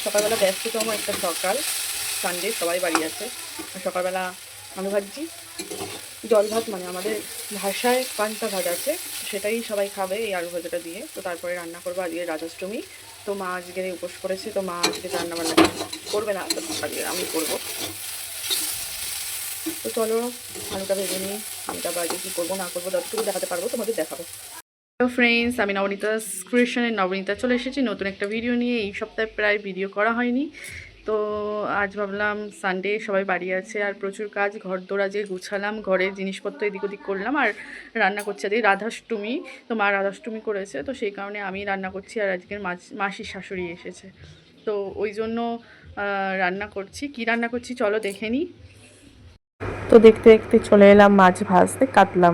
সকালবেলা ব্যস্ততম একটা সকাল, সানডে, সবাই বাড়ি আছে। সকালবেলা আলু ভাজি, জল ভাত, মানে আমাদের ভাষায় পান্তা ভাত আছে, সেটাই সবাই খাবে এই আলু ভাজাটা দিয়ে। তো তারপরে রান্না করবো, আজকে রাধাষ্টমী, তো মা আজকে উপোস করেছে, তো মা আজকে রান্না বান্না করবে না, তো আজকে আমি করবো। তো চলো আলুটা ভেজে নিই, আলুটা বাজে কী করবো না করবো যতটুকু দেখাতে পারবো তোমাদের দেখাবো। হ্যালো ফ্রেন্ডস, আমি নবনীতা ক্রিয়েশনের নবনীতা চলে এসেছি নতুন একটা ভিডিও নিয়ে। এই সপ্তাহে প্রায় ভিডিও করা হয়নি, তো আজ ভাবলাম সানডে, সবাই বাড়ি আছে আর প্রচুর কাজ, ঘর দোর যে গুছালাম, ঘরের জিনিসপত্র এদিক ওদিক করলাম, আর রান্না করছি। আজকে রাধাষ্টমী, তো মা রাধাষ্টমী করেছে, তো সেই কারণে আমি রান্না করছি। আর আজকের মাসির শাশুড়ি এসেছে, তো ওই জন্য রান্না করছি। কি রান্না করছি চলো দেখে নিই। তো দেখতে দেখতে চলে এলাম মাছ ভাজতে। কাতলা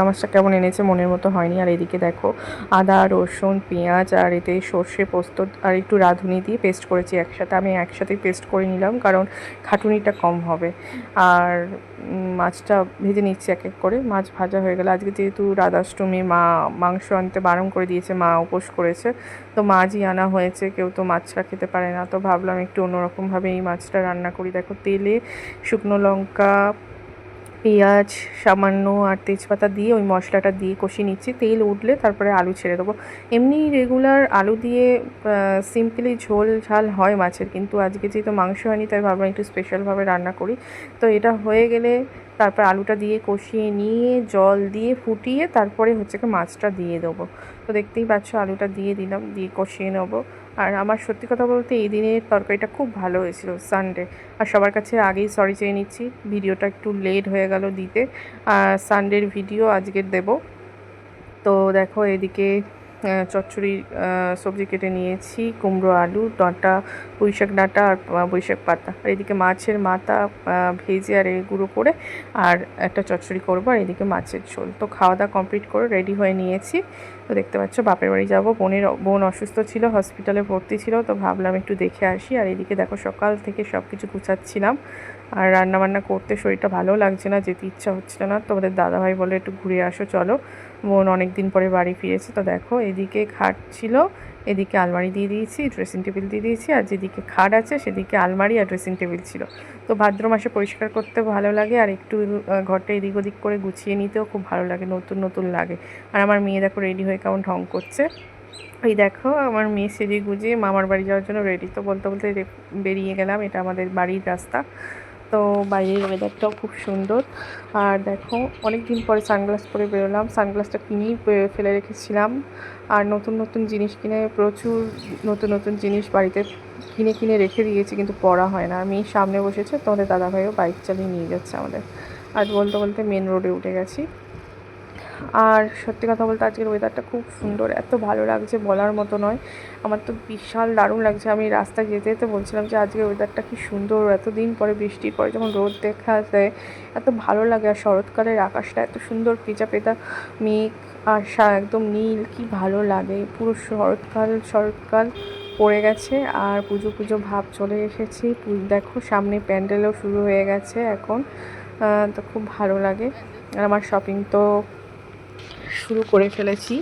মাছটা কেমন এনেছে, মনের মতো হয়নি। আর এদিকে দেখো আদা, রসুন, পেঁয়াজ আর এতে সর্ষে, পোস্ত আর একটু রাঁধুনি দিয়ে পেস্ট করেছি একসাথে। আমি একসাথেই পেস্ট করে নিলাম কারণ খাটুনিটা কম হবে। আর মাছটা ভেজে নিচ্ছি এক এক করে। মাছ ভাজা হয়ে গেল। আজকে যেহেতু রাধাষ্টমী, মা মাংস আনতে বারণ করে দিয়েছে, মা উপোস করেছে, তো মাছই আনা হয়েছে। কেউ তো মাছ ছাড়া খেতে পারে না, তো ভাবলাম একটু অন্যরকমভাবে এই মাছটা রান্না করি। দেখো তেলে শুকনো লঙ্কা, পেঁয়াজ সামান্য আর তেজপাতা দিয়ে ওই মশলাটা দিয়ে কষিয়ে নিচ্ছি। তেল উঠলে তারপরে আলু ছেড়ে দেবো। এমনি রেগুলার আলু দিয়ে সিম্পলি ঝোল ঝাল হয় মাছের, কিন্তু আজকে যেহেতু মাংস হয়নি তাই ভাবলাম একটু স্পেশালভাবে রান্না করি। তো এটা হয়ে গেলে তারপর আলুটা দিয়ে কষিয়ে নিয়ে জল দিয়ে ফুটিয়ে তারপরে হচ্ছে কি মাছটা দিয়ে দেবো। তো দেখতেই পাচ্ছ আলুটা দিয়ে দিলাম, দিয়ে কষিয়ে নেবো। আর আমার সত্যি কথা বলতে এই দিনের তরকারিটা খুব ভালো হয়েছিল, সানডে। আর সবার কাছে আগেই সরি চেয়ে নিচ্ছি, ভিডিওটা একটু লেট হয়ে গেল দিতে। সানডের ভিডিও আজকের দেব। তো দেখো এদিকে চচ্চড়ির সবজি কেটে নিয়েছি, কুমড়ো, আলু, ডাঁটা, পুঁইশাক ডাঁটা আর পুঁইশাক পাতা। আর এদিকে মাছের মাথা ভেজে আর গুঁড়ো করে আর একটা চচ্চড়ি করবো, আর এদিকে মাছের ঝোল। তো খাওয়া দাওয়া কমপ্লিট করে রেডি হয়ে নিয়েছি। তো দেখতে পাচ্ছ বাপের বাড়ি যাবো। বোন অসুস্থ ছিল, হসপিটালে ভর্তি ছিল, তো ভাবলাম একটু দেখে আসি। আর এদিকে দেখো সকাল থেকে সব কিছু গুছাচ্ছিলাম, আর রান্নাবান্না করতে শরীরটা ভালো লাগছে না, যেতে ইচ্ছা হচ্ছিল না। তোমাদের দাদাভাই বলে একটু ঘুরে আসো চলো, বোন অনেক দিন পরে বাড়ি ফিরেছে। তো দেখো এদিকে খাট ছিল, এদিকে আলমারি দিয়ে দিয়েছি, ড্রেসিং টেবিল দিয়ে দিয়েছি, আর যেদিকে খাট আছে সেদিকে আলমারি আর ড্রেসিং টেবিল ছিল। তো ভাদ্র মাসে পরিষ্কার করতে ভালো লাগে, আর একটু ঘরটা এদিক ওদিক করে গুছিয়ে নিতেও খুব ভালো লাগে, নতুন নতুন লাগে। আর আমার মেয়ে দেখো রেডি হয়ে কেমন ঢং করছে। এই দেখো আমার মেয়ে সেজে গুজিয়ে মামার বাড়ি যাওয়ার জন্য রেডি। তো বলতে বলতে বেরিয়ে গেলাম, এটা আমাদের বাড়ির রাস্তা। তো বাইরের ওয়েদারটাও খুব সুন্দর। আর দেখো অনেক দিন পরে সানগ্লাস পরে বেরোলাম, সানগ্লাসটা কিনেই ফেলে রেখেছিলাম। আর নতুন নতুন জিনিস কিনে, প্রচুর নতুন নতুন জিনিস বাড়িতে কিনে কিনে রেখে দিয়েছি, কিন্তু পরা হয় না। আর মেয়ে সামনে বসেছে, তোমাদের দাদাভাইও বাইক চালিয়ে নিয়ে যাচ্ছে আমাদের। আজ বলতে বলতে মেন রোডে উঠে গেছি। আর সত্যি কথা বলতে আজকের ওয়েদারটা খুব সুন্দর, এত ভালো লাগছে বলার মতো নয়। আমার তো বিশাল দারুণ লাগছে। আমি রাস্তায় যেতে যেতে বলছিলাম যে আজকের ওয়েদারটা কি সুন্দর, এতদিন পরে বৃষ্টির পরে যখন রোদ দেখা যায় এত ভালো লাগে। আর শরৎকালের আকাশটা এত সুন্দর, পেঁচা পেঁচা মেঘ আর একদম নীল, কি ভালো লাগে। পুরো শরৎকাল পড়ে গেছে, আর পুজো পুজো ভাব চলে এসেছি। দেখো সামনে প্যান্ডেলও শুরু হয়ে গেছে এখন। তো খুব ভালো লাগে। আর আমার শপিং তো শুরু করে ফেলেছি।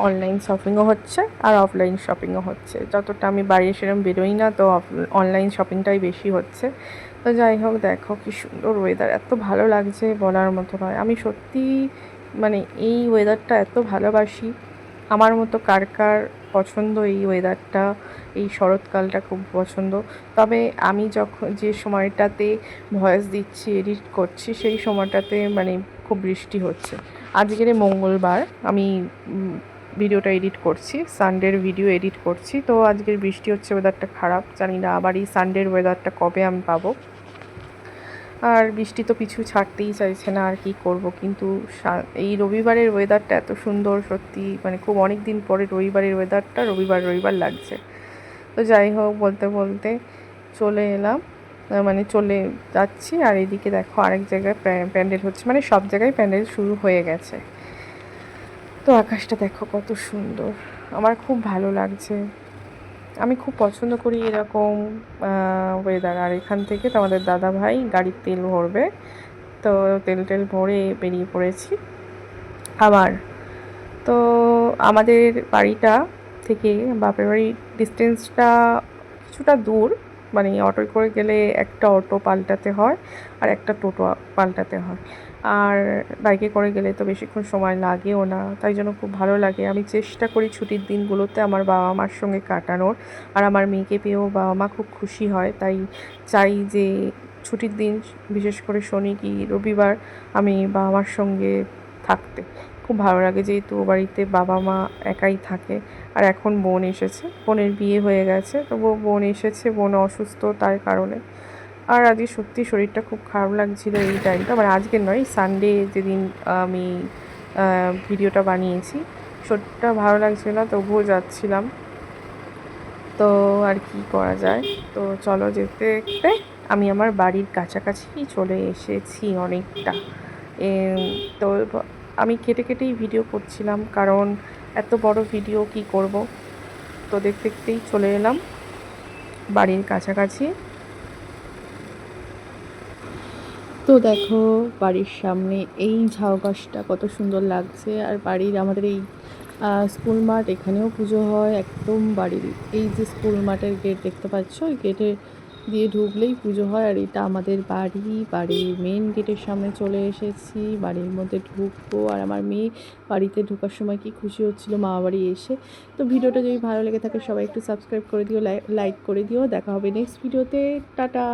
অনলাইন শপিংও হচ্ছে আর অফলাইন শপিংও হচ্ছে। যতটা আমি বাইরে সেরকম বেরোই না, তো অনলাইন শপিংটাই বেশি হচ্ছে। তো যাই হোক, দেখো কি সুন্দর ওয়েদার, এত ভালো লাগছে বলার মতো নয়। আমি সত্যি মানে এই ওয়েদারটা এত ভালোবাসি। আমার মতো কার কার পছন্দ এই ওয়েদারটা, এই শরৎকালটা খুব পছন্দ। তবে আমি যখন যে সময়টাতে ভয়েস দিচ্ছি, এডিট করছি, সেই সময়টাতে মানে খুব বৃষ্টি হচ্ছে। আজকের মঙ্গলবার আমি ভিডিওটা এডিট করছি, সানডের ভিডিও এডিট করছি। তো আজকের বৃষ্টি হচ্ছে, ওয়েদারটা খারাপ। জানি না আবার এই সানডের ওয়েদারটা কবে আমি পাবো। আর বৃষ্টি তো পিছু ছাড়তেই চাইছে না, আর কি করব। কিন্তু এই রবিবারের ওয়েদারটা এত সুন্দর, সত্যি মানে খুব অনেক দিন পরে রবিবারের ওয়েদারটা রবিবার লাগছে। তো যাই হোক, বলতে বলতে চলে এলাম, মানে চলে যাচ্ছি। আর এদিকে দেখো আরেক জায়গায় প্যান্ডেল হচ্ছে, মানে সব জায়গায় প্যান্ডেল শুরু হয়ে গেছে। তো আকাশটা দেখো কত সুন্দর, আমার খুব ভালো লাগছে। আমি খুব পছন্দ করি এরকম ওয়েদার। আর এখান থেকে তো আমাদের দাদা ভাই গাড়ির তেল ভরবে, তো তেল ভরে বেরিয়ে পড়েছি আবার। তো আমাদের বাড়িটা থেকে বাপের বাড়ির ডিস্টেন্সটা কিছুটা দূর, মানে অটোয় করে গেলে একটা অটো পাল্টাতে হয় আর একটা টোটো পাল্টাতে হয়, আর বাইকে করে গেলে তো বেশিক্ষণ সময় লাগেও না, তাই জন্য খুব ভালো লাগে। আমি চেষ্টা করি ছুটির দিনগুলোতে আমার বাবা মার সঙ্গে কাটানোর, আর আমার মেয়েকে পেয়েও বাবা মা খুব খুশি হয়। তাই চাই যে ছুটির দিন, বিশেষ করে শনি কি রবিবার, আমি বাবা মার সঙ্গে থাকতে খুব ভালো লাগে, যেহেতু বাড়িতে বাবা মা একাই থাকে। আর এখন বোন এসেছে, বোনের বিয়ে হয়ে গেছে, তবুও বোন এসেছে, বোন অসুস্থ তার কারণে। আর আজকে সত্যি শরীরটা খুব খারাপ লাগছিল এই টাইমটা, মানে আজকে নয়, সানডে যেদিন আমি ভিডিওটা বানিয়েছি, শরীরটা ভালো লাগছিল না, তবুও যাচ্ছিলাম। তো আর কি করা যায়, তো চলো যেতে যেতে আমি আমার বাড়ির কাছাকাছি চলে এসেছি অনেকটা। তো আমি কেটে কেটেই ভিডিও করছিলাম, কারণ এত বড় ভিডিও কি করব, তো দেখতে দেখতেই চলে এলাম বাড়ির কাছাকাছি। তো দেখো বাড়ির সামনে এই ঝাউ গাছটা কত সুন্দর লাগছে, আর বাড়ির আমাদের এই স্কুল মাঠ, এখানেও পুজো হয় একদম বাড়ির এই যে স্কুল মাঠের গেট দেখতে পাচ্ছ, ওই গেটে দিয়ে ঢুকলেই পুজো হয়। আর এটা আমাদের বাড়ির মেন গেটের সামনে চলে এসেছি, বাড়ির মধ্যে ঢুকবো। আর আমার মেয়ে বাড়িতে ঢোকার সময় কি খুশি হচ্ছিল মামা বাড়ি এসে। তো ভিডিওটা যদি ভালো লেগে থাকে সবাই একটু সাবস্ক্রাইব করে দিও, লাইক করে দিও। দেখা হবে নেক্সট ভিডিওতে, টাটা।